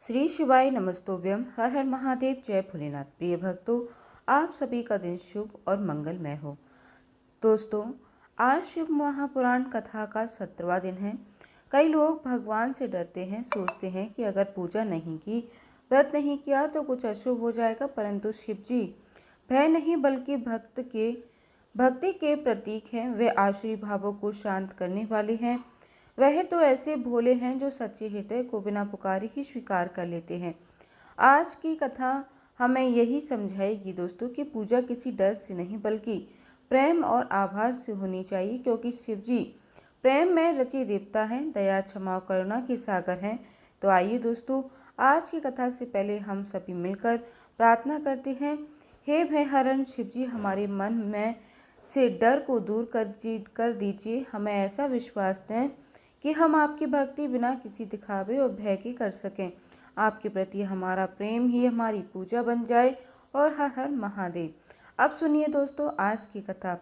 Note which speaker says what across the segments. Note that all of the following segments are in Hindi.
Speaker 1: श्री शिवाय नमस्तोभ्यम। हर हर महादेव। जय भोलेनाथ। प्रिय भक्तों, आप सभी का दिन शुभ और मंगलमय हो। दोस्तों, आज शिव महापुराण कथा का 17वां दिन है। कई लोग भगवान से डरते हैं, सोचते हैं कि अगर पूजा नहीं की, व्रत नहीं किया तो कुछ अशुभ हो जाएगा, परंतु शिव जी भय नहीं बल्कि भक्ति के प्रतीक हैं। वे आसुरी भावों को शांत करने वाले हैं। वह तो ऐसे भोले हैं जो सच्चे हृदय को बिना पुकारे ही स्वीकार कर लेते हैं। आज की कथा हमें यही समझाएगी दोस्तों कि पूजा किसी डर से नहीं बल्कि प्रेम और आभार से होनी चाहिए, क्योंकि शिव जी प्रेम में रचे देवता हैं, दया क्षमा और करुणा के सागर हैं। तो आइए दोस्तों, आज की कथा से पहले हम सभी मिलकर प्रार्थना करते हैं। हे भय हरण शिव जी, हमारे मन में से डर को दूर कर दीजिए। हमें ऐसा विश्वास दें कि हम आपकी भक्ति बिना किसी दिखावे और भय के कर सकें। आपके प्रति हमारा प्रेम ही हमारी पूजा बन जाए। और हर हर महादेव। अब सुनिए दोस्तों आज की कथा।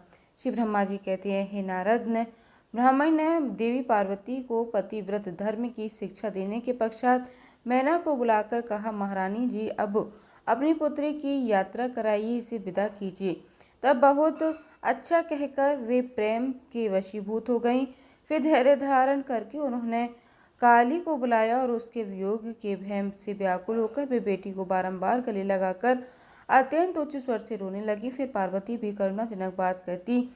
Speaker 1: श्री ब्रह्मा जी कहते हैं, हे नारद, ने ब्राह्मण ने देवी पार्वती को पतिव्रत धर्म की शिक्षा देने के पश्चात मैना को बुलाकर कहा, महारानी जी, अब अपनी पुत्री की यात्रा कराइए, इसे विदा कीजिए। तब बहुत अच्छा कहकर वे प्रेम के वशीभूत हो गईं। फिर धैर्य धारण करके उन्होंने काली को बुलाया और उसके वियोग के भय से व्याकुल होकर वे बेटी को बारंबार गले लगाकर अत्यंत उच्च स्वर से रोने लगी। फिर पार्वती भी करुणाजनक बात कहती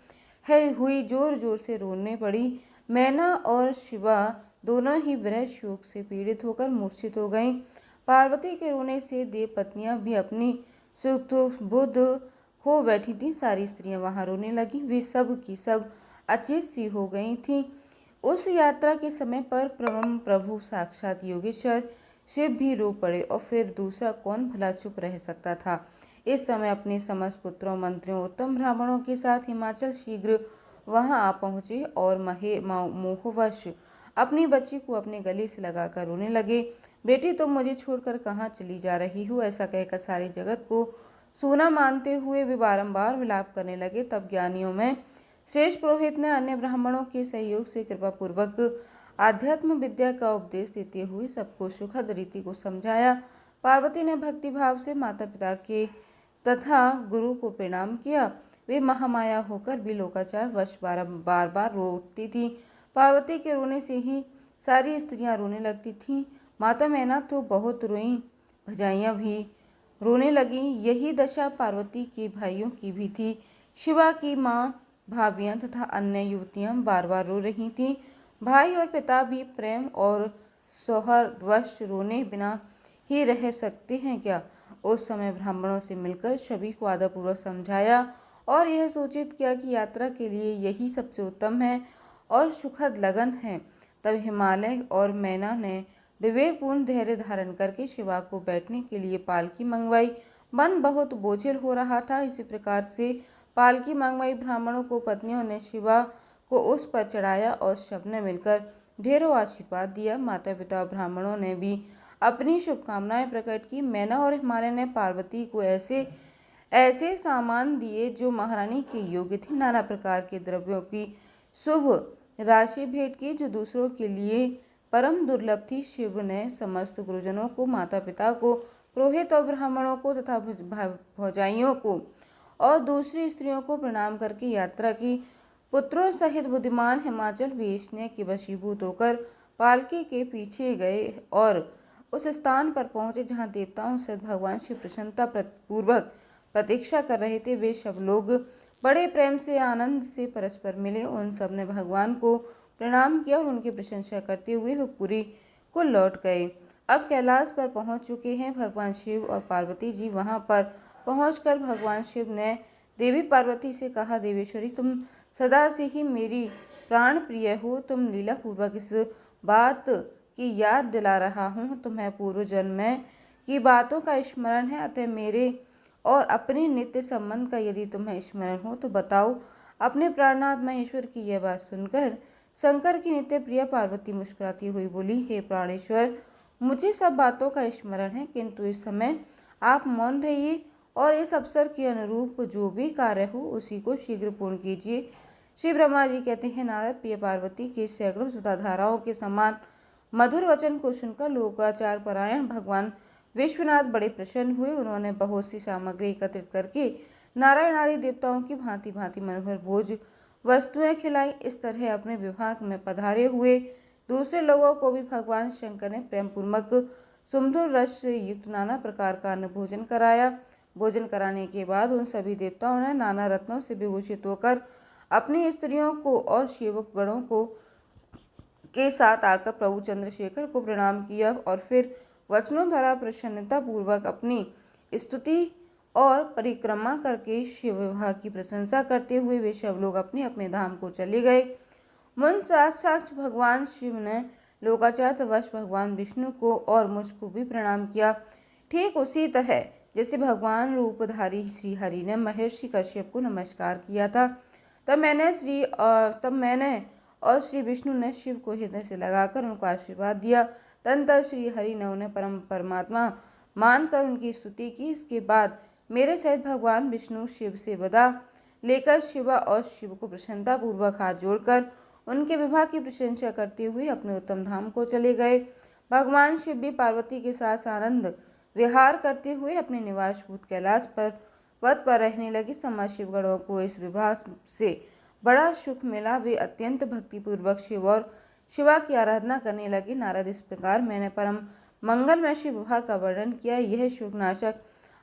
Speaker 1: है हुई जोर जोर से रोने पड़ी। मैना और शिवा दोनों ही विरह शोक से पीड़ित होकर मूर्छित हो गईं। पार्वती के रोने से देव पत्नियां भी अपनी बुद्ध खो बैठी थी। सारी स्त्रियां वहां रोने लगी। वे सब की सब अचेत सी हो गई थीं। उस यात्रा के समय पर परम प्रभु साक्षात योगेश्वर शिव भी रो पड़े, और फिर दूसरा कौन भला चुप रह सकता था। इस समय अपने समस्त पुत्रों, मंत्रियों, उत्तम ब्राह्मणों के साथ हिमाचल शीघ्र वहां आ पहुंचे और मोहवश अपनी बच्ची को अपने गले से लगाकर रोने लगे। बेटी, तुम मुझे छोड़कर कहाँ चली जा रही हो? ऐसा कहकर सारे जगत को सोना मानते हुए वे बारंबार विलाप करने लगे। तब ज्ञानियों में श्रेष्ठ पुरोहित ने अन्य ब्राह्मणों के सहयोग से कृपा पूर्वक आध्यात्म विद्या का उपदेश देते हुए सबको सुखद रीति को समझाया। पार्वती ने भक्ति भाव से माता पिता के तथा गुरु को प्रणाम किया। वे महामाया होकर भी लोकाचार वश बार बार रोती थी। पार्वती के रोने से ही सारी स्त्रियां रोने लगती थीं। माता मैना तो बहुत रोईं, भजाइयां भी रोने लगी। यही दशा पार्वती के भाइयों की भी थी। शिवा की माँ, भाभियां तथा अन्य युवतियां बार बार रो रही थीं। भाई और पिता भी प्रेम और सौहार्दवश रोने बिना ही रह सकते हैं क्या? उस समय ब्राह्मणों से मिलकर सभी को आदरपूर्वक समझाया और यह सूचित किया कि यात्रा के लिए यही सबसे उत्तम है और सुखद लगन है। तब हिमालय और मैना ने विवेकपूर्ण धैर्य धारण करके शिवा को बैठने के लिए पालकी मंगवाई। मन बहुत बोझिल हो रहा था। इसी प्रकार से पालकी मंगवाई। ब्राह्मणों को पत्नियों ने शिवा को उस पर चढ़ाया और सबने मिलकर ढेरों आशीर्वाद दिया। माता पिता और ब्राह्मणों ने भी अपनी शुभकामनाएं प्रकट की। मैना और हिमालय ने पार्वती को ऐसे ऐसे सामान दिए जो महारानी के योग्य थे। नाना प्रकार के द्रव्यों की शुभ राशि भेंट की जो दूसरों के लिए परम दुर्लभ थी। शिव ने समस्त गुरुजनों को, माता पिता को, पुरोहित और ब्राह्मणों को तथा भौजाइयों को और दूसरी स्त्रियों को प्रणाम करके यात्रा की। पुत्रों सहित बुद्धिमान हिमाचल वेशने के वशीभूत होकर पालकी के पीछे गए और उस स्थान पर पहुंचे जहां देवताओं से भगवान शिव प्रसन्नता पूर्वक प्रतीक्षा कर रहे थे। वे सब लोग बड़े प्रेम से, आनंद से परस्पर मिले। उन सब ने भगवान को प्रणाम किया और उनकी प्रशंसा करते हुए वे पुरी को लौट गए। अब कैलाश पर पहुंच चुके हैं भगवान शिव और पार्वती जी। वहां पर पहुंचकर भगवान शिव ने देवी पार्वती से कहा, देवेश्वरी, तुम सदा से ही मेरी प्राण प्रिय हो। तुम लीला पूर्वक इस बात की याद दिला रहा हूँ। तुम्हें पूर्व जन्म में की बातों का स्मरण है, अतः मेरे और अपने नित्य संबंध का यदि तुम्हें स्मरण हो तो बताओ। अपने प्राणनाथ महेश्वर की यह बात सुनकर शंकर की नित्य प्रिय पार्वती मुस्कुराती हुई बोली, हे प्राणेश्वर, मुझे सब बातों का स्मरण है, किंतु इस समय आप मौन रहिए और इस अवसर के अनुरूप जो भी कार्य हो उसी को शीघ्र पूर्ण कीजिए। श्री ब्रह्मा जी कहते हैं, नारद, प्रिय पार्वती के सैकड़ों सुधाधाराओं के समान मधुर वचन को सुनकर लोकाचार परायण भगवान विश्वनाथ बड़े प्रसन्न हुए। उन्होंने बहुत सी सामग्री एकत्रित करके नारायण आदि देवताओं की भांति भांति मनोहर भोज वस्तुएं खिलाई। इस तरह अपने विभाग में पधारे हुए दूसरे लोगों को भी भगवान शंकर ने प्रेम पूर्वक सुमधुर रस से युक्त नाना प्रकार का अन्न भोजन कराया। भोजन कराने के बाद उन सभी देवताओं ने नाना रत्नों से विभूषित होकर अपनी स्त्रियों को और सेवक गणों को के साथ आकर प्रभु चंद्रशेखर को प्रणाम किया और फिर वचनों द्वारा प्रसन्नता पूर्वक अपनी स्तुति और परिक्रमा करके शिव विवाह की प्रशंसा करते हुए वे सब लोग अपने अपने धाम को चले गए। मन साक्षात भगवान शिव ने लोकाचार वश भगवान विष्णु को और मुझको भी प्रणाम किया। ठीक उसी तरह जैसे भगवान रूपधारी श्री हरि ने महर्षि कश्यप को नमस्कार किया था, तब मैंने और श्री विष्णु ने शिव को हृदय से लगाकर उनको आशीर्वाद दिया। तदंतर श्री हरि ने उन्हें परमात्मा मानकर उनकी स्तुति की। इसके बाद मेरे सहित भगवान विष्णु शिव से विदा लेकर शिवा और शिव को प्रसन्नता पूर्वक हाथ जोड़कर उनके विवाह की प्रशंसा करते हुए अपने उत्तम धाम को चले गए। भगवान शिव भी पार्वती के साथ आनंद विहार करते हुए अपने निवास भूत कैलाश पर रहने लगे। समाज शिवगणों को इस विवाह से बड़ा सुख मिला। वे अत्यंत भक्तिपूर्वक शिव और शिवा की आराधना करने लगे। नारद, इस प्रकार मैंने परम मंगलमय शिव विवाह का वर्णन किया। यह सुखनाशक,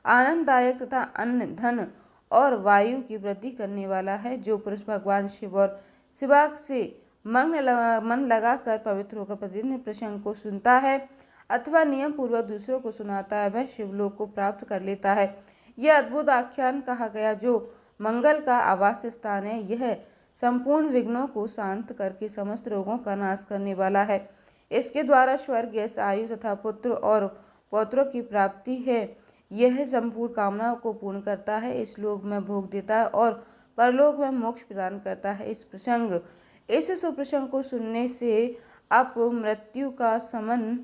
Speaker 1: आनंददायक तथा अन्न, धन और वायु की वृद्धि करने वाला है। जो पुरुष भगवान शिव और शिवा से मन लगाकर पवित्र होकर प्रतिदिन प्रसंग को सुनता है अथवा नियम पूर्वक दूसरों को सुनाता है, वह शिवलोक को प्राप्त कर लेता है। यह अद्भुत आख्यान कहा गया जो मंगल का आवास स्थान है। यह संपूर्ण विघ्नों को शांत करके समस्त रोगों का नाश करने वाला है। इसके द्वारा स्वर्ग, यश, आयु तथा पुत्र और पौत्रों की प्राप्ति है। यह संपूर्ण कामनाओं को पूर्ण करता है, इस लोक में भोग देता है और परलोक में मोक्ष प्रदान करता है। इस सुप्रसंग को सुनने से अप मृत्यु का शमन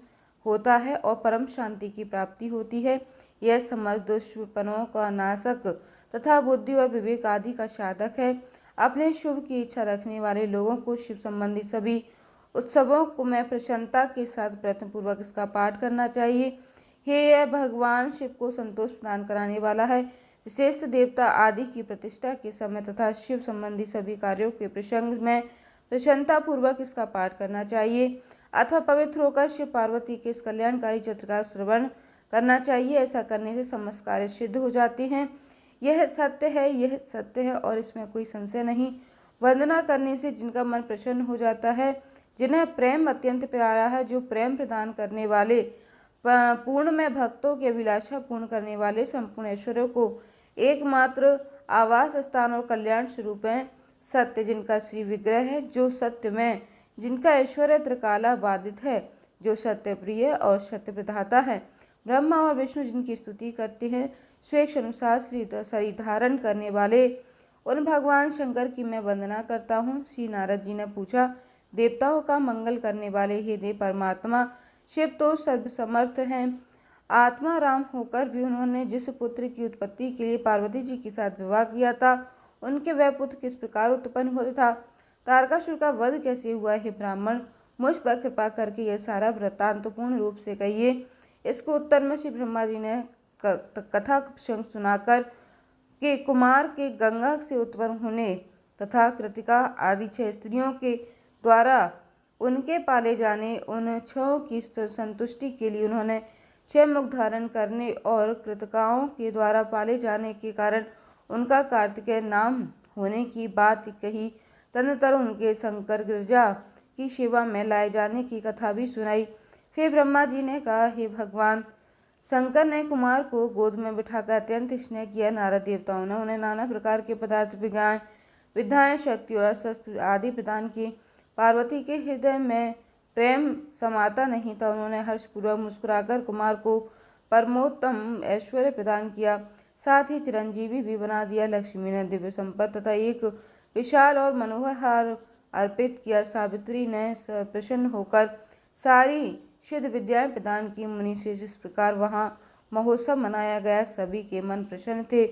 Speaker 1: होता है और परम शांति की प्राप्ति होती है। यह समस्त दुष्पनों का नाशक तथा बुद्धि और विवेक आदि का साधक है। अपने शुभ की इच्छा रखने वाले लोगों को शिव संबंधी सभी उत्सवों को में प्रसन्नता के साथ प्रयत्नपूर्वक इसका पाठ करना चाहिए। यह भगवान शिव को संतोष प्रदान कराने वाला है। विशेष देवता आदि की प्रतिष्ठा के समय तथा शिव संबंधी सभी कार्यों के प्रसंग में प्रसन्नता पूर्वक इसका पाठ करना चाहिए अथवा पवित्र होकर शिव पार्वती के इस कल्याणकारी चित्र का श्रवण करना चाहिए। ऐसा करने से समस्त कार्य सिद्ध हो जाते हैं। यह सत्य है और इसमें कोई संशय नहीं। वंदना करने से जिनका मन प्रसन्न हो जाता है, जिन्हें प्रेम अत्यंत प्यारा है, जो प्रेम प्रदान करने वाले, पूर्ण में भक्तों की अभिलाषा पूर्ण करने वाले, संपूर्ण ऐश्वर्यों को एकमात्र आवास स्थान और कल्याण स्वरूप है। सत्य, जिनका श्री विग्रह है, जो सत्य में जिनका ऐश्वर्य त्रिकाला बाधित है, जो सत्य प्रिय और सत्य प्रदाता है। ब्रह्मा और विष्णु जिनकी स्तुति करते हैं, स्वेच्छ अनुसार शरीर धारण करने वाले उन भगवान शंकर की मैं वंदना करता हूँ। श्री नारद जी ने पूछा, देवताओं का मंगल करने वाले हे देव परमात्मा शिव तो सर्वसमर्थ हैं। आत्मा राम होकर भी उन्होंने जिस पुत्र की उत्पत्ति के लिए पार्वती जी के साथ विवाह किया था, उनके वह पुत्र किस प्रकार उत्पन्न हुआ था, तारकासुर का वध कैसे हुआ है। ब्राह्मण, मुझ पर कृपा करके यह सारा वृत्तांत पूर्ण रूप से कहिए। इसको उत्तर में श्री ब्रह्मा जी ने कथा प्रसंग सुनाकर के कुमार के गंगा से उत्पन्न होने तथा कृतिका आदि 6 स्त्रियों के द्वारा उनके पाले जाने, उन 6 की संतुष्टि के लिए उन्होंने 6 मुख धारण करने और कृतिकाओं के द्वारा पाले जाने के कारण उनका कार्तिकेय नाम होने की बात कही। तदनंतर उनके शंकर गिरजा की सेवा में लाए जाने की कथा भी सुनाई। फिर ब्रह्मा जी ने कहा, हे भगवान, शंकर ने कुमार को गोद में बिठाकर अत्यंत स्नेह किया। नारद देवताओं ने उन्हें नाना प्रकार के पदार्थ, विद्याएं, शक्ति और शस्त्र आदि प्रदान किए। पार्वती के हृदय में प्रेम समाता नहीं था। उन्होंने हर्षपूर्वक मुस्कुराकर कुमार को परमोत्तम ऐश्वर्य प्रदान किया, साथ ही चिरंजीवी भी बना दिया। लक्ष्मी ने दिव्य संपत्ति तथा एक विशाल और मनोहर हार अर्पित किया। सावित्री ने प्रसन्न होकर सारी शुद्ध विद्याएं प्रदान की। मुनि से जिस प्रकार वहाँ महोत्सव मनाया गया, सभी के मन प्रसन्न थे।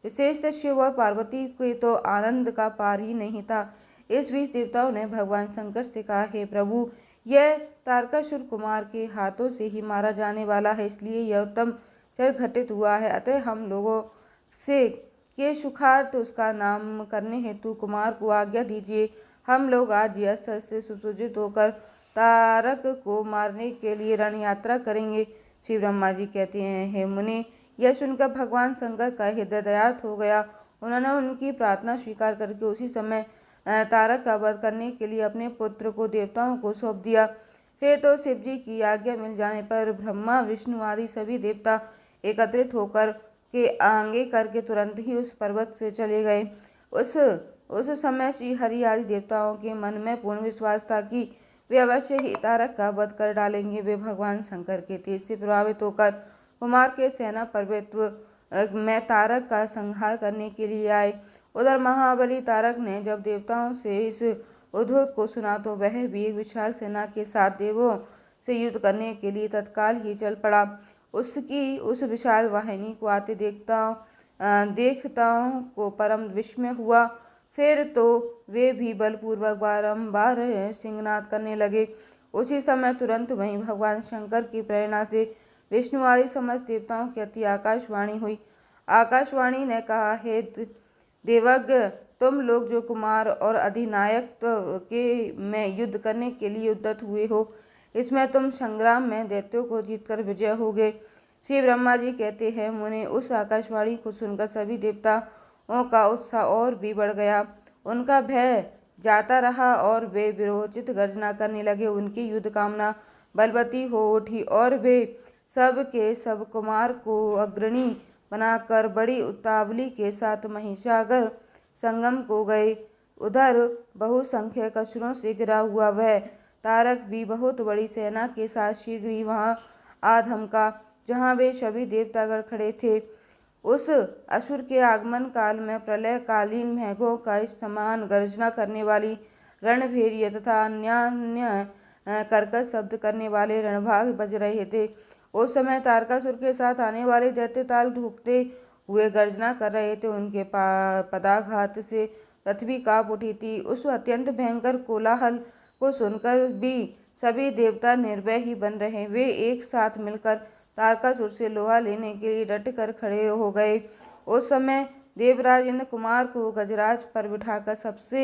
Speaker 1: विशेषतः शिव और पार्वती के तो आनंद का पार ही नहीं था। इस बीच देवताओं ने भगवान शंकर से कहा, हे प्रभु, यह तारकासुर कुमार के हाथों से ही मारा जाने वाला है, इसलिए यह उत्तम चर घटित हुआ है। अतः हम लोगों से के सुखार्थ उसका नाम करने हेतु कुमार को आज्ञा दीजिए। हम लोग आज यह अस्त्र से सुसज्जित होकर तारक को मारने के लिए रण यात्रा करेंगे। श्री ब्रह्मा जी कहते हैं, हे मुनि, यह सुनकर भगवान शंकर का हृदय दयार्थ हो गया। उन्होंने उनकी प्रार्थना स्वीकार करके उसी समय तारक का वध करने के लिए अपने पुत्र को देवताओं को सौंप दिया। फिर तो शिव जी की आज्ञा मिल जाने पर ब्रह्मा विष्णु आदि सभी देवता एकत्रित होकर के आगे करके तुरंत ही उस पर्वत से चले गए। उस समय श्री हरि आदि देवताओं के मन में पूर्ण विश्वास था कि वे अवश्य ही तारक का वध कर डालेंगे। वे भगवान शंकर के तेज से प्रभावित होकर कुमार के सेना पर्वत में तारक का संहार करने के लिए आए। उधर महाबली तारक ने जब देवताओं से इस उद्योग को सुना तो वह भी एक विशाल सेना के साथ देवों से युद्ध करने के लिए तत्काल ही चल पड़ा। उसकी उस विशाल वाहिनी को आते देवताओं को परम विस्मय हुआ। फिर तो वे भी बलपूर्वक बारंबार सिंहनाद करने लगे। उसी समय तुरंत वहीं भगवान शंकर की प्रेरणा से विष्णु आदि समस्त देवताओं की अति आकाशवाणी हुई। आकाशवाणी ने कहा, हे देवज्ञ, तुम लोग जो कुमार और अधिनायक के में युद्ध करने के लिए उद्यत हुए हो, इसमें तुम संग्राम में दैत्यों को जीतकर विजय होगे। श्री ब्रह्मा जी कहते हैं, मुने, उस आकाशवाणी को सुनकर सभी देवताओं का उत्साह और भी बढ़ गया। उनका भय जाता रहा और वे विरोचित गर्जना करने लगे। उनकी युद्ध कामना बलवती हो उठी और वे सब के सब कुमार को अग्रणी बनाकर बड़ी उतावली के साथ महिषागर संगम को गए। उधर बहुसंख्यक असुरों से घिरा हुआ वह तारक भी बहुत बड़ी सेना के साथ शीघ्र ही वहां आ धमका जहां वे सभी देवतागण खड़े थे। उस असुर के आगमन काल में प्रलय कालीन मेघों का समान गर्जना करने वाली रणभेरिया तथा अन्य कर्कश शब्द करने वाले रणभाग बज रहे थे। उस समय तारकासुर के साथ आने वाले दैत्य ताल ठोकते हुए गर्जना कर रहे थे। उनके पदाघात से पृथ्वी कांप उठी थी। उस अत्यंत भयंकर कोलाहल को सुनकर भी सभी देवता निर्भय ही बन रहे। वे एक साथ मिलकर तारकासुर से लोहा लेने के लिए डट कर खड़े हो गए। उस समय देवराज इंद्र कुमार को गजराज पर बिठाकर सबसे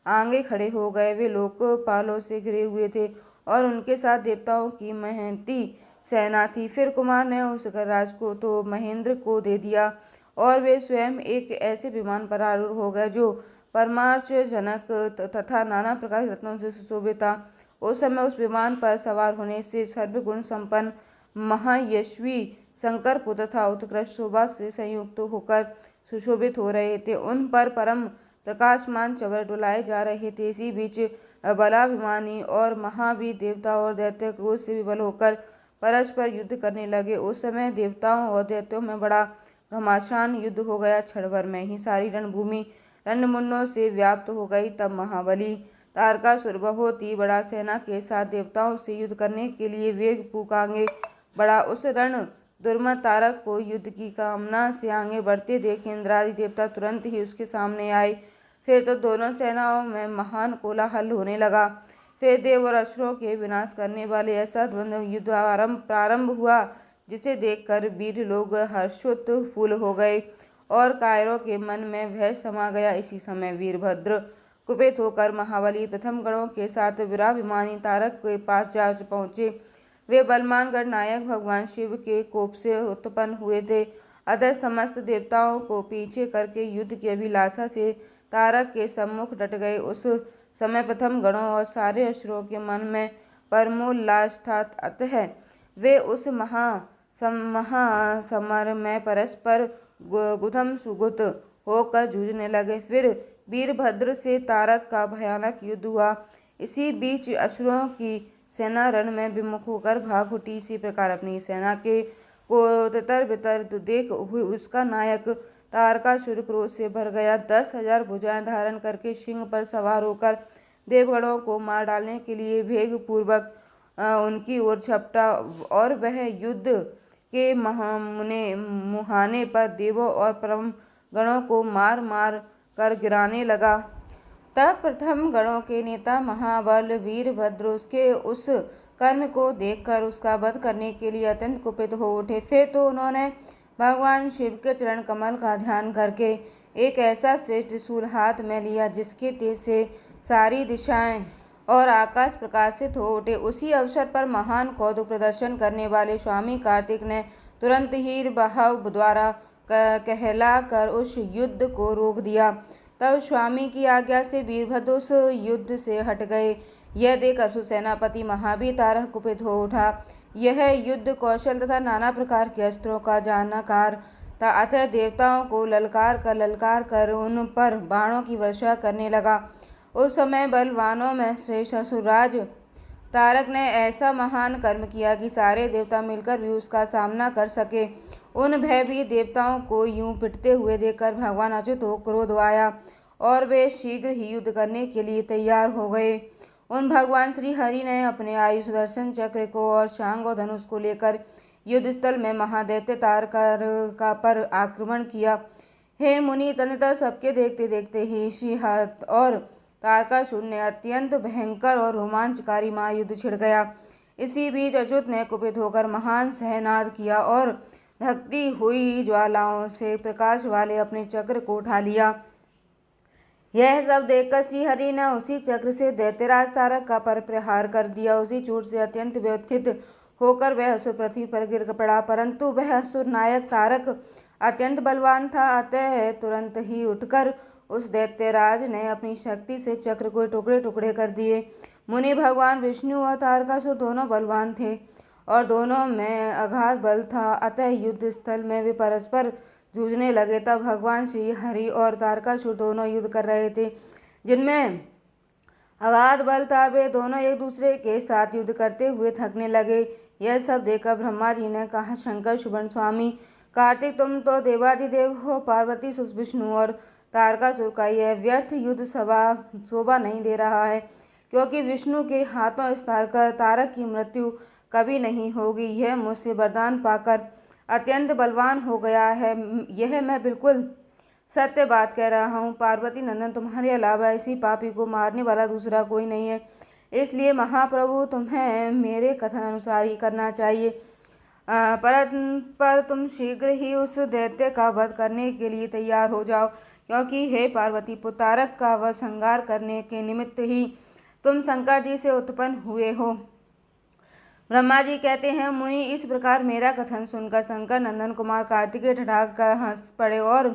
Speaker 1: आगे खड़े हो गए। वे लोकपालों से घिरे हुए थे और उनके साथ देवताओं की महती सेना थी। फिर कुमार ने उस गजराज को तो महेंद्र को दे दिया और वे स्वयं एक ऐसे विमान पर आरूढ़ हो गए जो परमार्शजनक तथा नाना प्रकार के रत्नों से सुशोभित था। उस समय उस विमान पर सवार होने से सर्वगुण संपन्न महायशवी शंकर पुत्र तथा उत्कृष्ट शोभा से संयुक्त होकर सुशोभित हो रहे थे। उन पर परम प्रकाशमान चवर डुलाए जा रहे थे। इसी बीच बलाभिमानी और महावीर देवता और दैत्य क्रोध से विवल होकर परस्पर युद्ध करने लगे। उस समय देवताओं और दैत्यों में बड़ा घमासान युद्ध हो गया। क्षण भर में ही सारी रणभूमि रणमुंडों से व्याप्त हो गई। तब महाबली तारकासुर बहुत ही बड़ा सेना के साथ देवताओं से युद्ध करने के लिए वेग पूर्वक आगे बढ़ा। उस रण दुर्मत तारक को युद्ध की कामना से आगे बढ़ते देख इंद्रादि देवता तुरंत ही उसके सामने आए। फिर तो दोनों सेनाओं में महान कोलाहल होने लगा। फिर देव और असुरों के विनाश करने वाले ऐसा द्वंद्व युद्ध प्रारंभ हुआ जिसे देखकर वीर लोग हर्षोत्फुल्ल हो गए और कायरों के मन में भय समा गया। इसी समय वीरभद्र कुपित होकर महाबली प्रथम गणों के साथ वीराभिमानी तारक के पास जा पहुँचे। वे बलवान गणनायक भगवान शिव के कोप से उत्पन्न हुए थे। अतः समस्त देवताओं को पीछे करके युद्ध की अभिलाषा से तारक के सम्मुख डट गए। उस समय प्रथम गणों और सारे असुरों के मन में परमोल्लास था। अतः वे उस महासमर में परस्पर गुथम सुगुत होकर जूझने लगे। फिर वीरभद्र से तारक का भयानक युद्ध हुआ। इसी बीच असुरों की सेना रण में विमुख होकर भाग उठी। इसी प्रकार अपनी सेना के को तितर बितर देख उसका नायक तारकासुर क्रोध से भर गया। 10,000 भुजाएं धारण करके सिंह पर सवार होकर देवगणों को मार डालने के लिए वेग पूर्वक उनकी ओर झपटा और वह युद्ध के मुहाने पर देवों और परम गणों को मार मार कर गिराने लगा। तब प्रथम गणों के नेता महाबल वीरभद्र उसके उस कर्म को देखकर उसका वध करने के लिए अत्यंत कुपित हो उठे। फिर तो उन्होंने भगवान शिव के चरण कमल का ध्यान करके एक ऐसा श्रेष्ठ त्रिशूल हाथ में लिया जिसके तेज से सारी दिशाएं और आकाश प्रकाशित हो उठे। उसी अवसर पर महान कौतुक प्रदर्शन करने वाले स्वामी कार्तिक ने तुरंत ही बहाव द्वारा कहलाकर उस युद्ध को रोक दिया। तब स्वामी की आज्ञा से वीरभद्र उस युद्ध से हट गए। यह देख असुर सेनापति महावीर तारक कुपित हो उठा। यह युद्ध कौशल तथा नाना प्रकार के अस्त्रों का जानकार था, अतः देवताओं को ललकार कर उन पर बाणों की वर्षा करने लगा। उस समय बलवानों में श्रेष्ठ असुरराज तारक ने ऐसा महान कर्म किया कि सारे देवता मिलकर भी उसका सामना कर सके। उन भयभीत देवताओं को यूं पिटते हुए देखकर भगवान अच्युत हो क्रोध आया और वे शीघ्र ही युद्ध करने के लिए तैयार हो गए। उन भगवान श्री हरि ने अपने आयु सुदर्शन चक्र को और शांग और धनुष को लेकर युद्ध स्थल में महादैत्य तारकर का पर आक्रमण किया। हे मुनि, तदनंतर सबके देखते देखते ही श्रीहत और तारकासुर ने अत्यंत भयंकर और रोमांचकारी महायुद्ध छिड़ गया। इसी बीच अच्युत ने कुपित होकर महान सहनाद किया और धकती हुई ज्वालाओं से प्रकाश वाले अपने चक्र को उठा लिया। यह सब देखकर श्रीहरि ने उसी चक्र से दैत्यराज तारक का पर प्रहार कर दिया। उसी चोट से अत्यंत व्यथित होकर वह असुर पृथ्वी पर गिर पड़ा, परंतु वह असुर नायक तारक अत्यंत बलवान था, अतः तुरंत ही उठकर उस दैत्यराज ने अपनी शक्ति से चक्र को टुकड़े टुकड़े कर दिए। मुनि, भगवान विष्णु और तारकासुर दोनों बलवान थे और दोनों में अगाध बल था, अतः युद्ध स्थल में वे परस्पर जूझने लगे। तब भगवान श्री हरि और तारकासुर दोनों युद्ध कर रहे थे, जिनमें अगाध बल था। वे दोनों एक दूसरे के साथ युद्ध करते हुए थकने लगे। यह सब देखकर ब्रह्मा जी ने कहा, शंकर सुबन स्वामी कार्तिक, तुम तो देवादिदेव हो। पार्वती विष्णु और तारकासुर का यह व्यर्थ युद्ध शोभा नहीं दे रहा है, क्योंकि विष्णु के हाथों इस तारक की मृत्यु कभी नहीं होगी। यह मुझसे वरदान पाकर अत्यंत बलवान हो गया है। यह मैं बिल्कुल सत्य बात कह रहा हूँ। पार्वती नंदन, तुम्हारे अलावा इसी पापी को मारने वाला दूसरा कोई नहीं है, इसलिए महाप्रभु तुम्हें मेरे कथन अनुसार ही करना चाहिए। पर तुम शीघ्र ही उस दैत्य का वध करने के लिए तैयार हो जाओ, क्योंकि हे पार्वती पुत्र, तारक का वध संहार करने के निमित्त ही तुम शंकर जी से उत्पन्न हुए हो। ब्रह्मा जी कहते हैं, मुनि, इस प्रकार मेरा कथन सुनकर शंकर नंदन कुमार कार्तिकेय ठठाक कर हंस पड़े और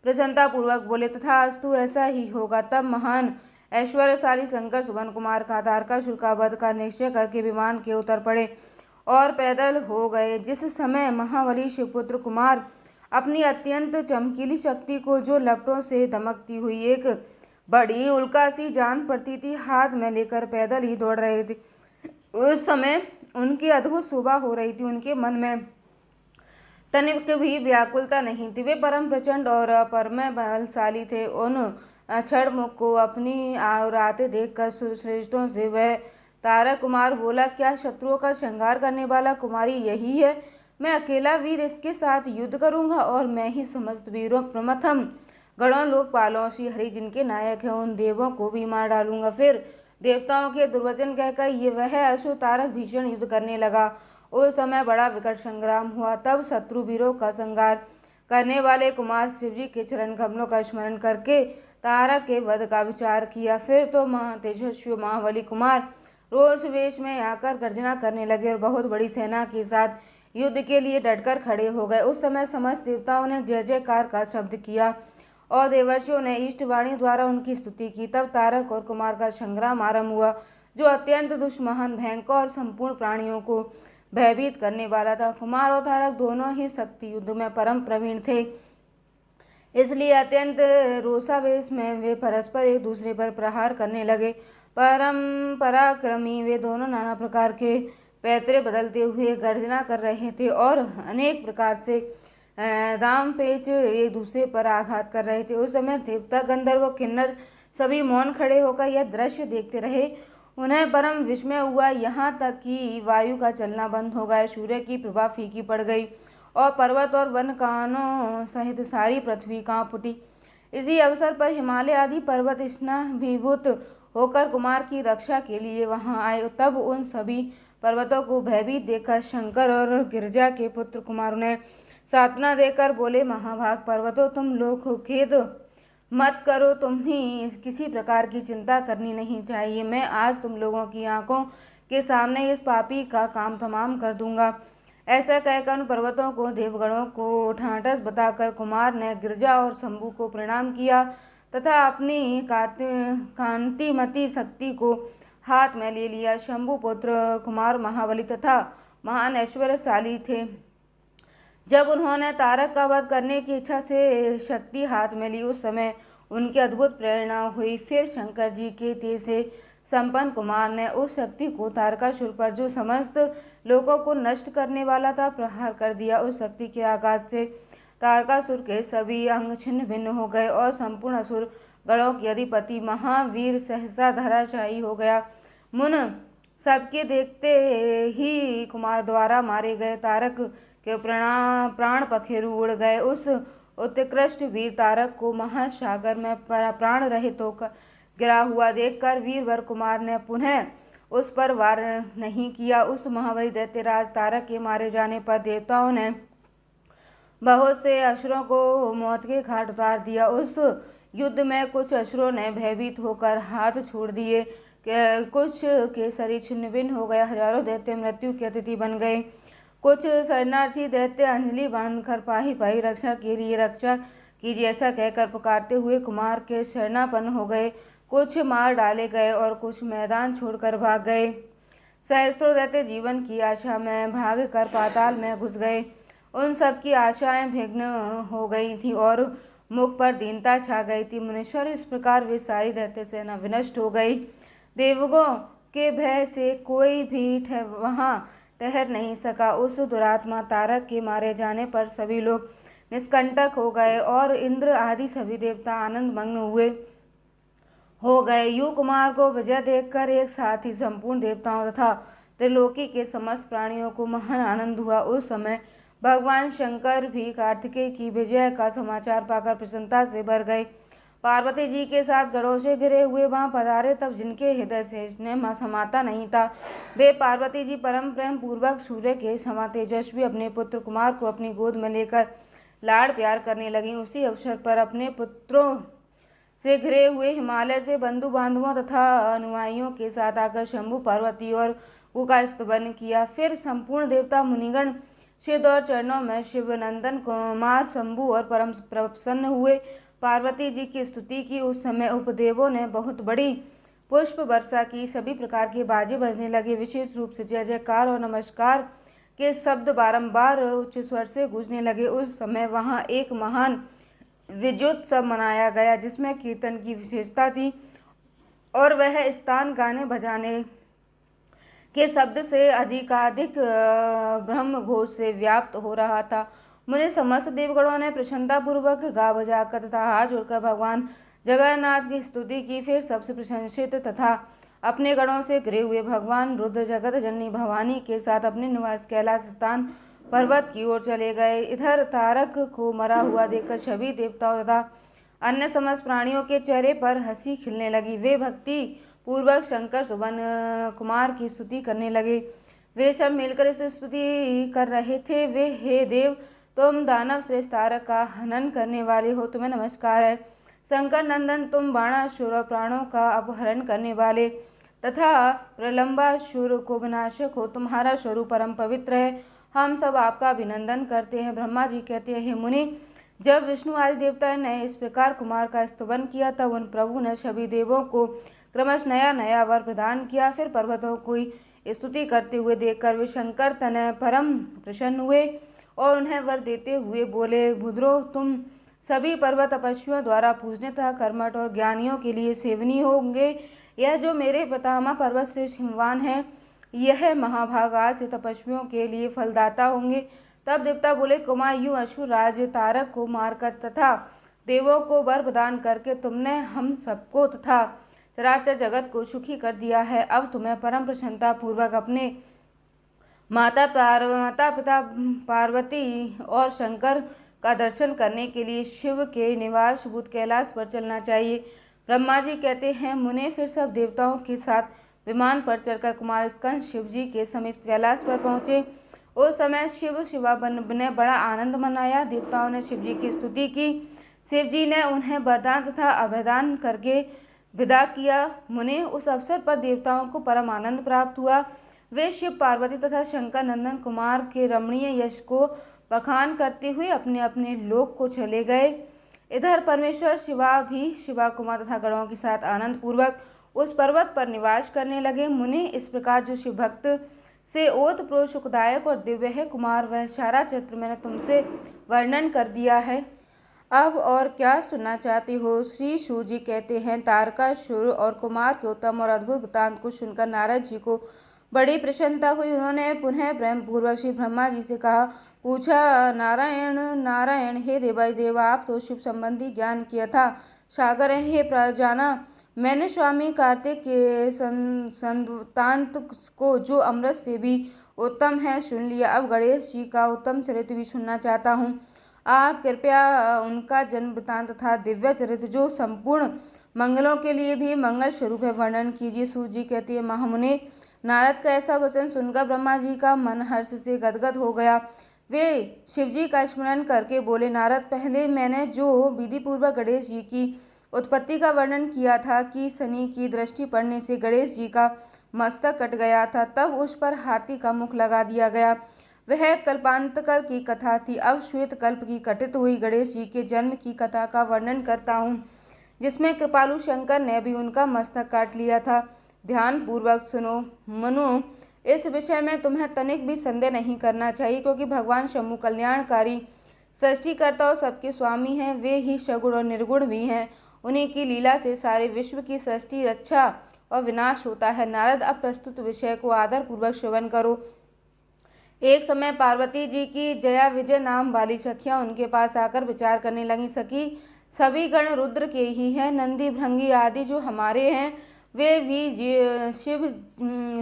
Speaker 1: प्रसन्नता पूर्वक बोले, तथास्तु, ऐसा ही होगा। तब महान ऐश्वर्यशाली शंकर सुबन कुमार का तारकासुर का वध का निश्चय करके विमान के उतर पड़े और पैदल हो गए। जिस समय महाबली शिवपुत्र कुमार अपनी अत्यंत चमकीली शक्ति को, जो लपटों से दमकती हुई एक बड़ी उल्का सी जान पड़ती थी, हाथ में लेकर पैदल ही दौड़ रहे थे, उस समय उनकी अद्भुत शोभा हो रही थी। उनके मन में तनिक भी व्याकुलता नहीं थी। वे परम प्रचंड और परम बलशाली थे। उन क्षणमुख को अपनी आते देखकर श्रेष्ठों से वह तारक कुमार बोला, क्या शत्रुओं का संहार करने वाला कुमारी यही है? मैं अकेला वीर इसके साथ युद्ध करूंगा और मैं ही समस्त वीरों, प्रथम गणों, लोकपालों, श्री हरि जिनके नायक हैं, उन देवों को भी मार डालूंगा। फिर देवताओं के दुर्वचन कहकर ये वह असुर तारक भीषण युद्ध करने लगा। उस समय बड़ा विकट संग्राम हुआ। तब शत्रु वीरों का संहार करने वाले कुमार शिवजी के चरण कमलों का स्मरण करके तारक के वध का विचार किया। फिर तो तेजस्वी महाबली कुमार रोष वेश में आकर गर्जना करने लगे और बहुत बड़ी सेना के साथ युद्ध के लिए डटकर खड़े हो गए। उस समय समस्त देवताओं ने जय जयकार का शब्द किया और देवर्षियों ने इष्टवाणी द्वारा उनकी स्तुति की। तब तारक और कुमार का संग्राम आरंभ हुआ, जो अत्यंत दुष्महान, भयंकर और संपूर्ण प्राणियों को भयभीत करने वाला था। कुमार और तारक दोनों ही शक्ति युद्ध में परम प्रवीण थे, इसलिए अत्यंत रोषावेश में वे परस्पर एक दूसरे पर प्रहार करने लगे। परम पराक्रमी वे दोनों नाना प्रकार के पैतरे बदलते हुए गर्जना कर रहे थे और अनेक प्रकार से दाम पेच एक दूसरे पर आघात कर रहे थे। उस समय देवता, गंधर्व, किन्नर सभी मौन खड़े होकर यह दृश्य देखते रहे। उन्हें परम विस्मय हुआ, यहाँ तक कि वायु का चलना बंद हो गया, सूर्य की प्रभा फीकी पड़ गई और पर्वत और वन कानों सहित सारी पृथ्वी कांप उठी। इसी अवसर पर हिमालय आदि पर्वत स्नाभिभूत होकर कुमार की रक्षा के लिए वहां आए। तब उन सभी पर्वतों को भयभीत देखकर शंकर और गिरिजा के पुत्र कुमार ने सांत्वना देकर बोले, महाभाग पर्वतों, तुम लोग खेद मत करो, तुम्हें किसी प्रकार की चिंता करनी नहीं चाहिए। मैं आज तुम लोगों की आंखों के सामने इस पापी का काम तमाम कर दूंगा। ऐसा कहकर उन पर्वतों को देवगणों को ठाटस बताकर कुमार ने गिरिजा और शंभु को प्रणाम किया तथा अपनी कांतिमती शक्ति को हाथ में ले लिया। शंभु पुत्र कुमार महाबली तथा महान ऐश्वर्यशाली थे। जब उन्होंने तारक का वध करने की इच्छा से शक्ति हाथ में ली, उस समय उनकी अद्भुत प्रेरणा हुई। फिर शंकर जी के तेज से संपन्न कुमार ने उस शक्ति को तारकासुर पर, जो समस्त लोगों को नष्ट करने वाला था, प्रहार कर दिया। उस शक्ति के आघात से तारकासुर के सभी अंग छिन्न भिन्न हो गए और संपूर्ण असुर गणों के अधिपति महावीर सहसा धराशायी हो गया। मुन सबके देखते ही कुमार द्वारा मारे गए तारक के प्राण पखेरु उड़ गए। उस उत्कृष्ट वीर तारक को महासागर में प्राण रहित होकर गिरा हुआ देखकर वीरवर कुमार ने पुनः उस पर वार नहीं किया। उस महाबली दैत्यराज तारक के मारे जाने पर देवताओं ने बहुत से असुरों को मौत के घाट उतार दिया। उस युद्ध में कुछ असुरों ने भयभीत होकर हाथ छोड़ दिए, कुछ के शरीर छिन्न भिन्न हो गए। हजारों दैत्य मृत्यु के अतिथि बन गए। कुछ शरणार्थी दैत्य अंजलि बांधकर पाही पाही रक्षा के लिए रक्षा कीजिए ऐसा कहकर पुकारते हुए कुमार के शरणापन्न हो गए। कुछ मार डाले गए और कुछ मैदान छोड़कर भाग गए। सहस्त्रों दैत्य जीवन की आशा में भागकर पाताल में घुस गए। उन सब की आशाएं भग्न हो गई थी और मुख पर दीनता छा गई थी। मुनीश्वर, इस प्रकार वे सारी दैत्य सेना विनष्ट हो गई। देवगों के भय से कोई भी वहां ठहर नहीं सका। उस दुरात्मा तारक के मारे जाने पर सभी लोग निष्कंटक हो गए और इंद्र आदि सभी देवता आनंद मग्न हो गए। यू कुमार को विजय देखकर एक साथ ही संपूर्ण देवताओं तथा त्रिलोकी के समस्त प्राणियों को महान आनंद हुआ। उस समय भगवान शंकर भी कार्तिकेय की विजय का समाचार पाकर प्रसन्नता से भर गए। पार्वती जी के साथ गढ़ों से घिरे हुए वहां पधारे। तब जिनके हृदय से स्नेह समाता नहीं था, वे पार्वती जी परम प्रेम पूर्वक सूर्य के समा तेजस्वी अपने पुत्र कुमार को अपनी गोद में लेकर लाड़ प्यार करने लगी। उसी अवसर पर अपने पुत्रों से घिरे हुए हिमालय से बंधु बांधवों तथा अनुयायियों के साथ आकर शंभु, पार्वती और गु का स्तवन किया। फिर संपूर्ण देवता मुनिगण सिद्ध और चरणों में शिवनंदन कुमार शंभु और परम प्रसन्न हुए। पार्वती जी की स्तुति की। उस समय उपदेवों ने बहुत बड़ी पुष्प वर्षा की। सभी प्रकार के बाजे बजने लगे। विशेष रूप से जय जयकार और नमस्कार के शब्द बारंबार उच्च स्वर से गूंजने लगे। उस समय वहां एक महान विजयोत्सव मनाया गया, जिसमें कीर्तन की विशेषता थी और वह स्थान गाने बजाने के शब्द से अधिकाधिक ब्रह्म घोष से व्याप्त हो रहा था। मुझे समस्त देवगणों ने प्रसन्नतापूर्वक गा बजाकर तथा हाथ जोड़कर भगवान जगन्नाथ की स्तुति की। फिर सबसे प्रशंसित तथा अपने गणों से घिरे हुए भगवान रुद्र जगत जननी भवानी के साथ अपने निवास कैलाश स्थान पर्वत की ओर चले गए। इधर तारक को मरा हुआ देखकर सभी देवताओं तथा अन्य समस्त प्राणियों के चेहरे पर हंसी खिलने लगी। वे भक्ति पूर्वक शंकर सुबन कुमार की स्तुति करने लगे। वे सब मिलकर इस स्तुति कर रहे थे। वे, हे देव, तुम दानव श्रेष्ठ तारक का हनन करने वाले हो, तुम्हें नमस्कार है। शंकर नंदन, तुम बाणासुर प्राणों का अपहरण करने वाले तथा प्रलंबासुर को विनाशक हो, तुम्हारा स्वरूप परम पवित्र है। हम सब आपका अभिनंदन करते हैं। ब्रह्मा जी कहते हैं, हे मुनि, जब विष्णु आदि देवता ने इस प्रकार कुमार का स्तवन किया, तब उन प्रभु ने सभी देवों को क्रमश नया नया वर प्रदान किया। फिर पर्वतों की स्तुति करते हुए देखकर वे शंकर तनय परम प्रसन्न हुए और उन्हें वर देते हुए बोले, भुद्रो, तुम सभी पर्वत तपस्वियों द्वारा पूजनीय तथा कर्मठ और ज्ञानियों के लिए सेवनीय होंगे। यह जो मेरे पितामह पर्वत श्रेष्ठ हिमवान है, यह महाभाग आज से तपस्वियों के लिए फलदाता होंगे। तब देवता बोले, कुमार, यूं असुर राज तारक को मारकर तथा देवों को वर प्रदान करके तुमने हम सबको तथा चराचर जगत को सुखी कर दिया है। अब तुम्हें परम प्रसन्नता पूर्वक अपने माता पिता पार्वती और शंकर का दर्शन करने के लिए शिव के निवास भूत कैलाश पर चलना चाहिए। ब्रह्मा जी कहते हैं, मुने फिर सब देवताओं के साथ विमान पर चढ़कर कुमार स्कंद शिव जी के समीप कैलाश पर पहुंचे। उस समय शिव शिवा ने बड़ा आनंद मनाया। देवताओं ने शिव जी की स्तुति की। शिव जी ने उन्हें वरदान तथा अभयदान करके विदा किया। मुने उस अवसर पर देवताओं को परम आनंद प्राप्त हुआ। वे शिव पार्वती तथा शंकर नंदन कुमार के रमणीय यश को बखान करते हुए अपने अपने लोक को चले गए। इधर परमेश्वर शिवा भी शिवा कुमार तथा गणों के साथ आनंद पूर्वक उस पर्वत पर निवास करने लगे। मुने इस प्रकार जो शिव भक्त से ओतप्रोत सुखदायक और दिव्य है कुमार, वह सारा चित्र मैंने तुमसे वर्णन कर दिया है। अब और क्या सुनना चाहती हो? श्री सूत जी कहते हैं, तारकासुर और कुमार के उत्तम और अद्भुत वृत्तांत को सुनकर नारद जी को बड़ी प्रसन्नता हुई। उन्होंने पुनः प्रेम पूर्वक श्री ब्रह्मा जी से कहा, पूछा, नारायण नारायण, हे देव आप तो शिव संबंधी ज्ञान किया था सागर हैं। हे प्रजाना, मैंने स्वामी कार्तिक के संवृत्तांत को जो अमृत से भी उत्तम है सुन लिया। अब गणेश जी का उत्तम चरित्र भी सुनना चाहता हूँ। आप कृपया उनका जन्म वृत्तांत तथा दिव्य चरित्र जो संपूर्ण मंगलों के लिए भी मंगल स्वरूप है वर्णन कीजिए। सूत जी कहती है, महामुने, नारद का ऐसा वचन सुनकर ब्रह्मा जी का मन हर्ष से गदगद हो गया। वे शिव जी का स्मरण करके बोले, नारद, पहले मैंने जो विधि पूर्वक गणेश जी की उत्पत्ति का वर्णन किया था कि शनि की दृष्टि पड़ने से गणेश जी का मस्तक कट गया था, तब उस पर हाथी का मुख लगा दिया गया, वह कल्पांतकर की कथा थी। अब श्वेत कल्प की घटित हुई गणेश जी के जन्म की कथा का वर्णन करता हूँ, जिसमें कृपालु शंकर ने भी उनका मस्तक काट लिया था। ध्यान पूर्वक सुनो। मनु, इस विषय में तुम्हें तनिक भी संदेह नहीं करना चाहिए, क्योंकि भगवान शंभु कल्याणकारी सृष्टिकर्ता और सबके स्वामी हैं। वे ही सगुण और निर्गुण भी हैं। उन्हीं की लीला से सारे विश्व की सृष्टि, रक्षा और विनाश होता है। नारद, अब प्रस्तुत विषय को आदर पूर्वक श्रवण करो। एक समय पार्वती जी की जया विजय नाम वाली सखियां उनके पास आकर विचार करने लगी। सखी, सभी गण रुद्र के ही हैं। नंदी भृंगी आदि जो हमारे हैं, वे भी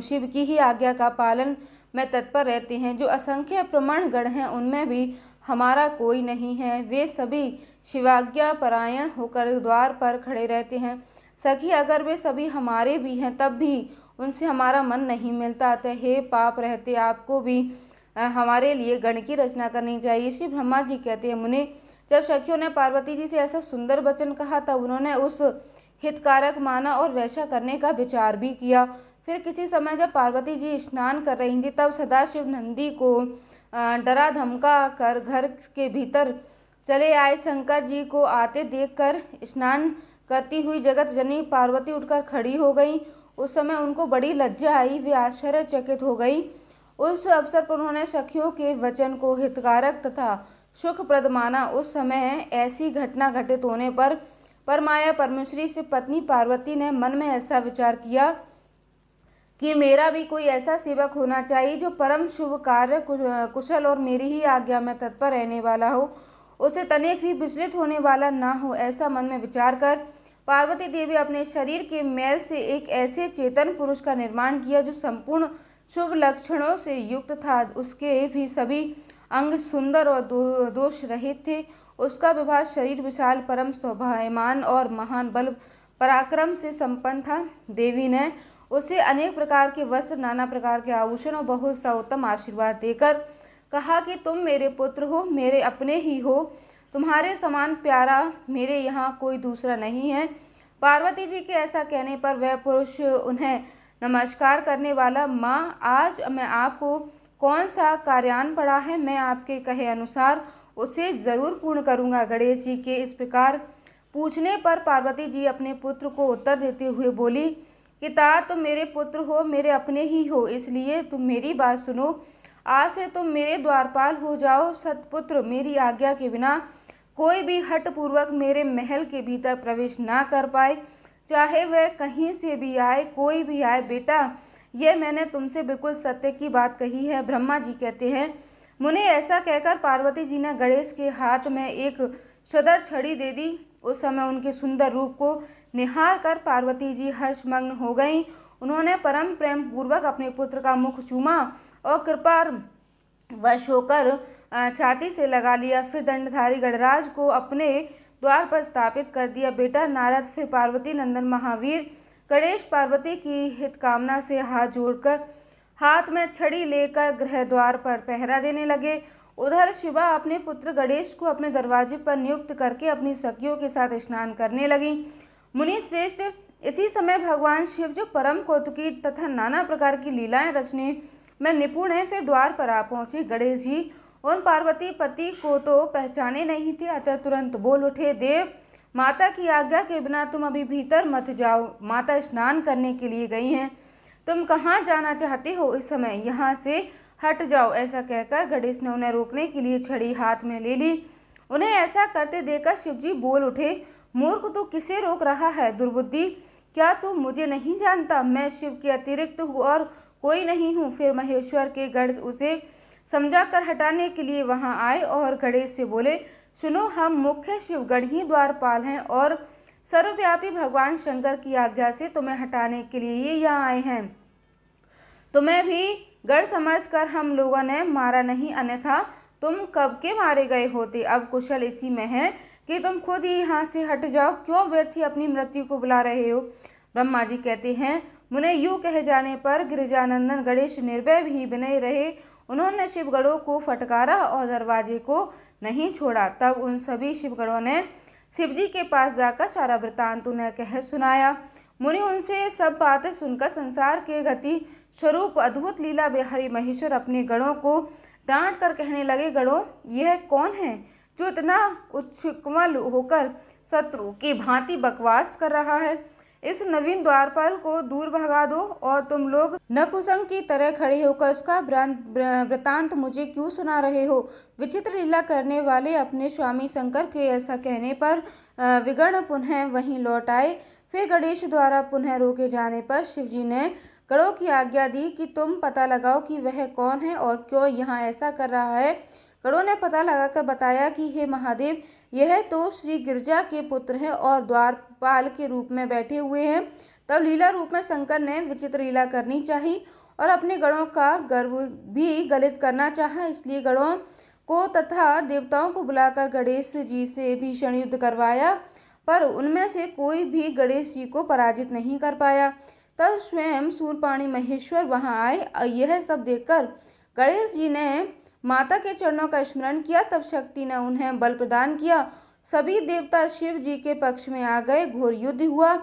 Speaker 1: शिव की ही आज्ञा का पालन में तत्पर रहते हैं। जो असंख्य प्रमाण गण हैं, उनमें भी हमारा कोई नहीं है। वे सभी शिवाज्ञा परायण होकर द्वार पर खड़े रहते हैं। सखी, अगर वे सभी हमारे भी हैं, तब भी उनसे हमारा मन नहीं मिलता। अतः हे पाप रहते आपको भी हमारे लिए गण की रचना करनी चाहिए। श्री ब्रह्मा जी कहते हैं, मुने, जब सखियों ने पार्वती जी से ऐसा सुंदर वचन कहा, तब उन्होंने उस हितकारक माना और वैसा करने का विचार भी किया। फिर किसी समय जब पार्वती जी स्नान कर रही थी, तब सदाशिव नंदी को डरा धमका कर घर के भीतर चले आए। शंकर जी को आते देखकर स्नान करती हुई जगत जननी पार्वती उठकर खड़ी हो गई। उस समय उनको बड़ी लज्जा आई, वे आश्चर्यचकित हो गई। उस अवसर पर उन्होंने सखियों के वचन को हितकारक तथा सुखप्रद माना। उस समय ऐसी घटना घटित होने पर परमाया परमेश्वरी से पत्नी पार्वती ने मन में ऐसा विचार किया कि मेरा भी कोई ऐसा सेवक होना चाहिए जो परम शुभ कार्य कुशल और मेरी ही आज्ञा में तत्पर रहने वाला हो, उसे तनिक भी विचलित होने वाला ना हो। ऐसा मन में विचार कर पार्वती देवी अपने शरीर के मैल से एक ऐसे चेतन पुरुष का निर्माण किया जो संपूर्ण शुभ लक्षणों से युक्त था। उसके भी सभी अंग सुंदर और दोष रहित थे। उसका विवाह शरीर विशाल, परम शोभायमान और महान बल पराक्रम से संपन्न था। देवी ने उसे अनेक प्रकार के वस्त्र, नाना प्रकार के आभूषण और बहुत सा उत्तम आशीर्वाद देकर कहा कि तुम मेरे पुत्र हो, मेरे अपने ही हो। तुम्हारे समान प्यारा मेरे यहाँ कोई दूसरा नहीं है। पार्वती जी के ऐसा कहने पर वह पुरुष उन्हें नमस्कार करने वाला, माँ, आज मैं आपको कौन सा कार्यान पड़ा है, मैं आपके कहे अनुसार उसे जरूर पूर्ण करूँगा। गणेश जी के इस प्रकार पूछने पर पार्वती जी अपने पुत्र को उत्तर देते हुए बोली कि तात तुम मेरे पुत्र हो, मेरे अपने ही हो, इसलिए तुम मेरी बात सुनो। आज से तुम मेरे द्वारपाल हो जाओ। सतपुत्र, मेरी आज्ञा के बिना कोई भी हठ पूर्वक मेरे महल के भीतर प्रवेश ना कर पाए, चाहे वह कहीं से भी आए, कोई भी आए। बेटा, यह मैंने तुमसे बिल्कुल सत्य की बात कही है। ब्रह्मा जी कहते हैं, मुने, ऐसा कहकर पार्वती जी ने गणेश के हाथ में एक सदर छड़ी दे दी। उस समय उनके सुंदर रूप को निहार कर पार्वती जी हर्षमग्न हो गईं। उन्होंने परम प्रेम पूर्वक अपने पुत्र का मुख चूमा और कृपा वश होकर छाती से लगा लिया। फिर दंडधारी गणराज को अपने द्वार पर स्थापित कर दिया। बेटा नारद फिर पार्वती नंदन महावीर गणेश पार्वती की हित कामना से हाथ जोड़कर हाथ में छड़ी लेकर गृह द्वार पर पहरा देने लगे। उधर शिवा अपने पुत्र गणेश को अपने दरवाजे पर नियुक्त करके अपनी सखियों के साथ स्नान करने लगी। मुनि श्रेष्ठ, इसी समय भगवान शिव जो परम कौतुकी तथा नाना प्रकार की लीलाएं रचने में निपुण है, फिर द्वार पर आ पहुंचे। गणेश जी उन पार्वती पति को तो पहचाने नहीं थे, अतः तुरंत बोल उठे, देव माता की आज्ञा के बिना तुम अभी भीतर मत जाओ। माता स्नान करने के लिए गई हैं, तुम कहाँ जाना चाहते हो? इस समय यहाँ से हट जाओ। ऐसा कहकर गणेश ने उन्हें रोकने के लिए छड़ी हाथ में ले ली। उन्हें ऐसा करते देखकर शिवजी बोल उठे, मूर्ख, तू किसे रोक रहा है? दुर्बुद्धि, क्या तू मुझे नहीं जानता? मैं शिव के अतिरिक्त हूँ और कोई नहीं हूँ। फिर महेश्वर के गण उसे समझाकर हटाने के लिए वहां आए और गणेश से बोले, सुनो, हम मुख्य शिवगण ही द्वारपाल हैं और सर्वव्यापी भगवान शंकर की आज्ञा से तुम्हें हटाने के लिए ये यहाँ आए हैं। तुम्हें भी गढ़ समझकर हम लोगों ने मारा नहीं, अन्यथा तुम कब के मारे गए होते। अब कुशल इसी में है कि तुम खुद ही यहाँ से हट जाओ। क्यों व्यर्थी अपनी मृत्यु को बुला रहे हो? ब्रह्मा जी कहते हैं, मुने यूँ कहे जाने पर गिरिजानंदन गणेश निर्भय भी बने रहे। उन्होंने शिवगणों को फटकारा और दरवाजे को नहीं छोड़ा। तब उन सभी शिवगणों ने शिवजी के पास जाकर सारा वृतांत उन्हें कह सुनाया। मुनि उनसे सब बातें सुनकर संसार के गति स्वरूप अद्भुत लीला बिहारी महेश्वर अपने गणों को डांट कर कहने लगे, गणों, यह कौन है जो इतना उच्छृंखल होकर शत्रु की भांति बकवास कर रहा है? इस नवीन द्वारपाल को दूर भगा दो और तुम लोग नपुंसक की तरह खड़े होकर उसका वृतांत मुझे क्यों सुना रहे हो? विचित्र लीला करने वाले अपने स्वामी शंकर के ऐसा कहने पर विगण पुनः वहीं लौट आए। फिर गणेश द्वारा पुनः रोके जाने पर शिवजी ने गणों की आज्ञा दी कि तुम पता लगाओ कि वह कौन है और क्यों यहाँ ऐसा कर रहा है। गणों ने पता लगाकर बताया कि हे महादेव, यह तो श्री गिरजा के पुत्र हैं और द्वारपाल के रूप में बैठे हुए हैं। तब लीला रूप में शंकर ने विचित्र लीला करनी चाहिए और अपने गणों का गर्व भी गलित करना चाहा। इसलिए गणों को तथा देवताओं को बुलाकर गणेश जी से भीषण युद्ध करवाया, पर उनमें से कोई भी गणेश जी को पराजित नहीं कर पाया। तब स्वयं शूरपाणी महेश्वर वहां आए। यह सब देखकर गणेश जी ने माता के चरणों का स्मरण किया। तब शक्ति ने उन्हें बल प्रदान किया। सभी देवता शिव जी के पक्ष में आ गए। घोर युद्ध हुआ।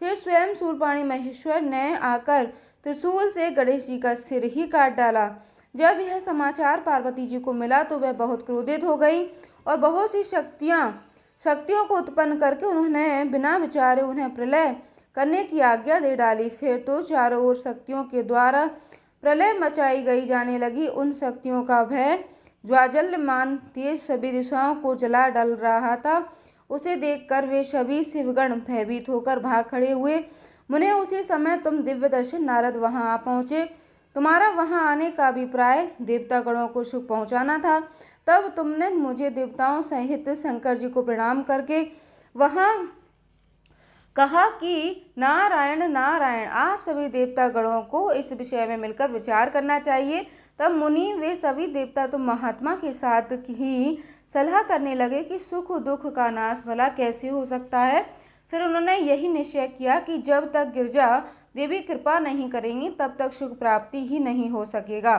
Speaker 1: फिर स्वयं शूरपाणी महेश्वर ने आकर त्रिशूल से गणेश जी का सिर ही काट डाला। जब यह समाचार पार्वती जी को मिला तो वह बहुत क्रोधित हो गई और बहुत सी शक्तियों को उत्पन्न करके उन्होंने बिना विचारे उन्हें प्रलय करने की आज्ञा दे डाली। फिर तो चारों ओर शक्तियों के द्वारा प्रलय मचाई गई जाने लगी। उन शक्तियों का भय ज्वाजल्यमान तेज सभी दिशाओं को जला डाल रहा था। उसे देखकर वे सभी शिवगण भयभीत होकर भाग खड़े हुए। मुने उसी समय तुम दिव्य दर्शन नारद वहां आ पहुंचे। तुम्हारा वहां आने का अभिप्राय देवता गणों को सुख पहुंचाना था। तब तुमने मुझे देवताओं सहित शंकर जी को प्रणाम करके वहां कहा कि नारायण नारायण, आप सभी देवता गणों को इस विषय में मिलकर विचार करना चाहिए। तब मुनि वे सभी देवता तुम महात्मा के साथ ही सलाह करने लगे कि सुख दुख का नाश भला कैसे हो सकता है। फिर उन्होंने यही निश्चय किया कि जब तक गिरजा देवी कृपा नहीं करेंगी तब तक सुख प्राप्ति ही नहीं हो सकेगा।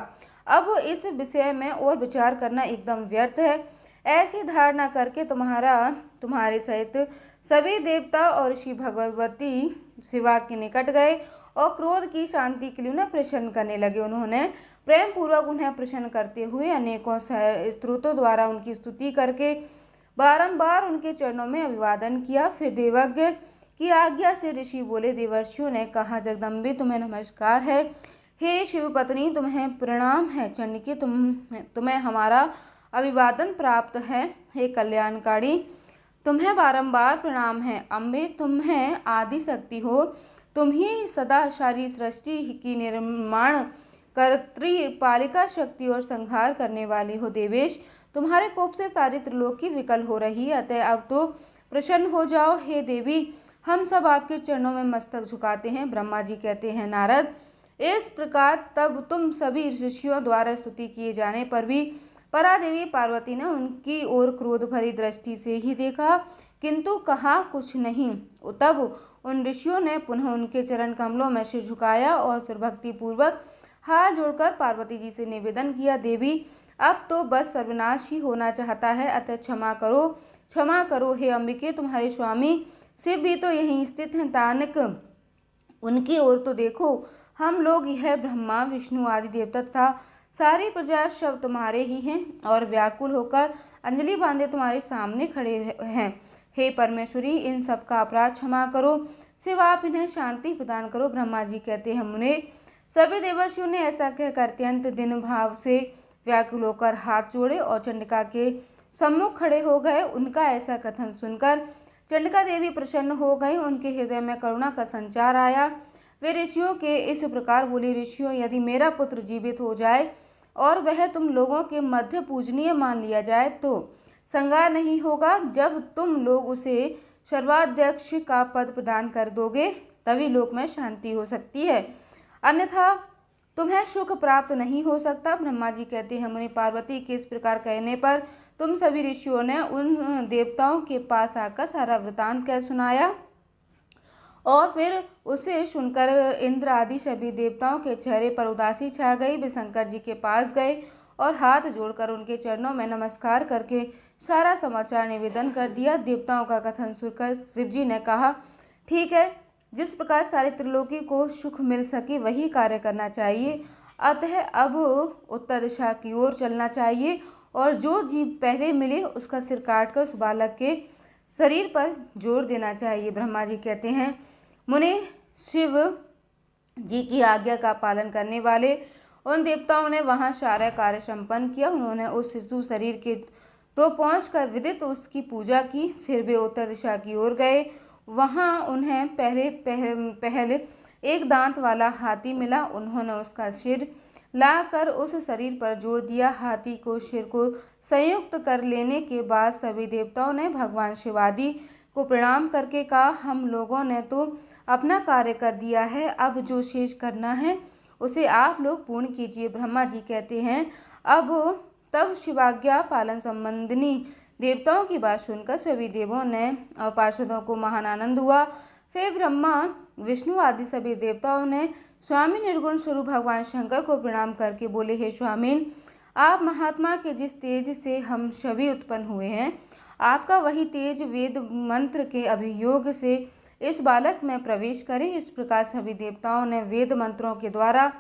Speaker 1: अब इस विषय में और विचार करना एकदम व्यर्थ है। ऐसी धारणा करके तुम्हारे सहित सभी देवता और श्री भगवती शिवा के निकट गए और क्रोध की शांति के लिए उन्हें प्रसन्न करने लगे। उन्होंने प्रेम पूर्वक उन्हें प्रसन्न करते हुए अनेकों स्तोत्रों द्वारा उनकी स्तुति करके बारंबार उनके चरणों में अभिवादन किया। फिर देवज्ञ की आज्ञा से ऋषि बोले, देवर्षियों ने कहा, जगदम्बे तुम्हें नमस्कार है। हे शिव पत्नी तुम्हें प्रणाम है। चंडिके तुम्हें हमारा अभिवादन प्राप्त है। हे कल्याणकारी तुम्हें बारंबार प्रणाम है। अम्बे तुम्हें आदि शक्ति हो। तुम ही सदा सारी सृष्टि की निर्माण कर्त्री पालिका शक्ति और संहार करने वाली हो। देवेश तुम्हारे कोप से सारी त्रिलोकी विकल हो रही है, अतः अब तो प्रसन्न हो जाओ। हे देवी हम सब आपके चरणों में मस्तक झुकाते हैं। ब्रह्मा जी कहते हैं, नारद इस प्रकार तब तुम सभी ऋषियों द्वारा स्तुति किए जाने पर भी परा देवी पार्वती ने उनकी ओर क्रोध भरी दृष्टि से ही देखा, किंतु कहा कुछ नहीं। तब उन ऋषियों ने पुनः उनके चरण कमलों में सिर झुकाया और फिर भक्ति पूर्वक हाथ जोड़कर पार्वती जी से निवेदन किया, देवी अब तो बस सर्वनाश ही होना चाहता है, अतः क्षमा करो हे अंबिके। तुम्हारे स्वामी शिव भी तो यहीं स्थित हैं, तानक उनकी ओर तो देखो। हम लोग यह ब्रह्मा विष्णु आदि देवता तथा सारी प्रजा सब तुम्हारे ही हैं और व्याकुल होकर अंजलि बांधे तुम्हारे सामने खड़े हैं। हे परमेश्वरी, इन सब का अपराध क्षमा करो। शिव आप इन्हें शांति प्रदान करो। ब्रह्मा जी कहते हैं, मुने सभी देवर्षियों ने ऐसा कहकर अत्यंत दिन भाव से व्याकुल होकर हाथ जोड़े और चंडिका के सम्मुख खड़े हो गए। उनका ऐसा कथन सुनकर चंडिका देवी प्रसन्न हो गई, उनके हृदय में करुणा का संचार आया। वे ऋषियों के इस प्रकार बोली, ऋषियों, यदि मेरा पुत्र जीवित हो जाए और वह तुम लोगों के मध्य पूजनीय मान लिया जाए तो संगार नहीं होगा। जब तुम लोग उसे सर्वाध्यक्ष का पद प्रदान कर दोगे तभी लोक में शांति हो सकती है, अन्यथा तुम्हें सुख प्राप्त नहीं हो सकता। ब्रह्मा जी कहते हैं, मुनि पार्वती के इस प्रकार कहने पर तुम सभी ऋषियों ने उन देवताओं के पास आकर सारा वृतांत कह सुनाया और फिर उसे सुनकर इंद्र आदि सभी देवताओं के चेहरे पर उदासी छा गई। वे शंकर जी के पास गए और हाथ जोड़कर उनके चरणों में नमस्कार करके सारा समाचार निवेदन कर दिया। देवताओं का कथन सुनकर शिव जी ने कहा, ठीक है, जिस प्रकार सारे त्रिलोकी को सुख मिल सके वही कार्य करना चाहिए, अतः अब उत्तर दिशा की ओर चलना चाहिए और जो जीव पहले मिले उसका सिर काटकर उस बालक के शरीर पर जोर देना चाहिए। ब्रह्मा जी कहते हैं, मुने शिव जी की आज्ञा का पालन करने वाले उन देवताओं ने वहां सारा कार्य संपन्न किया। उन्होंने उस शिशु शरीर के तो पहुंचकर विदित उसकी पूजा की। फिर वे उत्तर दिशा की ओर गए। वहां उन्हें पहले एक दांत वाला हाथी मिला। उन्होंने उसका सिर लाकर उस शरीर पर जोड़ दिया। हाथी को सिर को संयुक्त कर लेने के बाद सभी देवताओं ने भगवान शिवादि को प्रणाम करके कहा, हम लोगों ने तो अपना कार्य कर दिया है, अब जो शेष करना है उसे आप लोग पूर्ण कीजिए। ब्रह्मा जी कहते हैं, अब तब शिवाज्ञा पालन संबंधिनी देवताओं की बात सुनकर सभी देवों ने और पार्षदों को महान आनंद हुआ। फिर ब्रह्मा विष्णु आदि सभी देवताओं ने स्वामी निर्गुण स्वरूप भगवान शंकर को प्रणाम करके बोले, हे स्वामी, आप महात्मा के जिस तेज से हम सभी उत्पन्न हुए हैं, आपका वही तेज वेद मंत्र के अभियोग से इस बालक में प्रवेश करे। इस प्रकार सभी देवताओं ने वेद मंत्रों के द्वारा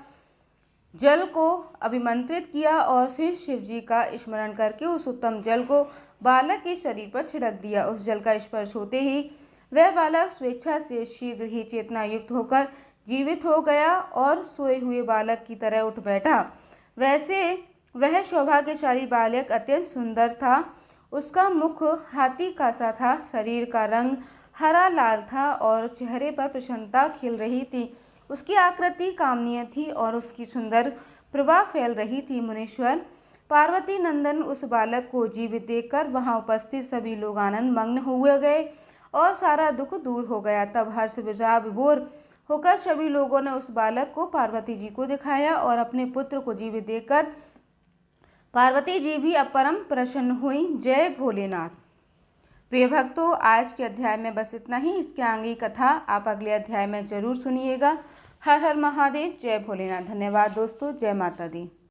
Speaker 1: जल को अभिमंत्रित किया और फिर शिव जी का स्मरण करके उस उत्तम जल को बालक के शरीर पर छिड़क दिया। उस जल का स्पर्श होते ही वह बालक स्वेच्छा से शीघ्र ही चेतना युक्त होकर जीवित हो गया और सोए हुए बालक की तरह उठ बैठा। वैसे वह सौभाग्यशाली बालक अत्यंत सुंदर था। उसका मुख हाथी का सा था, शरीर का रंग हरा लाल था और चेहरे पर प्रसन्नता खिल रही थी। उसकी आकृति कामनीय थी और उसकी सुंदर प्रभा फैल रही थी। मुनीश्वर पार्वती नंदन उस बालक को जीवित देखकर वहां उपस्थित सभी लोग आनंद मग्न हुए गए और सारा दुख दूर हो गया। तब हर्ष विभोर होकर सभी लोगों ने उस बालक को पार्वती जी को दिखाया और अपने पुत्र को जीवित देखकर पार्वती जी भी अपरम प्रसन्न हुई। जय भोलेनाथ। प्रिय भक्तों, आज के अध्याय में बस इतना ही। इसके आगे कथा आप अगले अध्याय में जरूर सुनिएगा। हर हर महादेव। जय भोलेनाथ। धन्यवाद दोस्तों। जय माता दी।